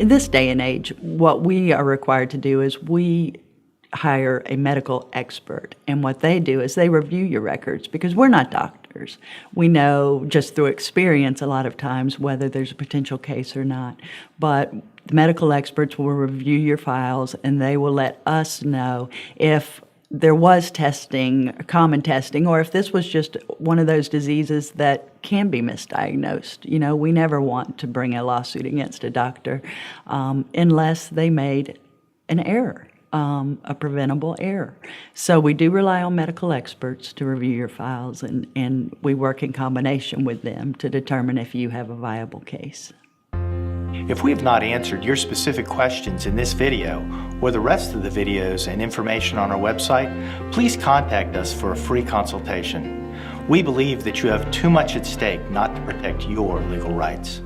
in this day and age, what we are required to do is we hire a medical expert, and what they do is they review your records, because we're not doctors. We know just through experience a lot of times whether there's a potential case or not, but the medical experts will review your files, and they will let us know if there was testing, common testing, or if this was just one of those diseases that can be misdiagnosed. You know, we never want to bring a lawsuit against a doctor unless they made an error, a preventable error. So we do rely on medical experts to review your files, and we work in combination with them to determine if you have a viable case. If we have not answered your specific questions in this video or the rest of the videos and information on our website, please contact us for a free consultation. We believe that you have too much at stake not to protect your legal rights.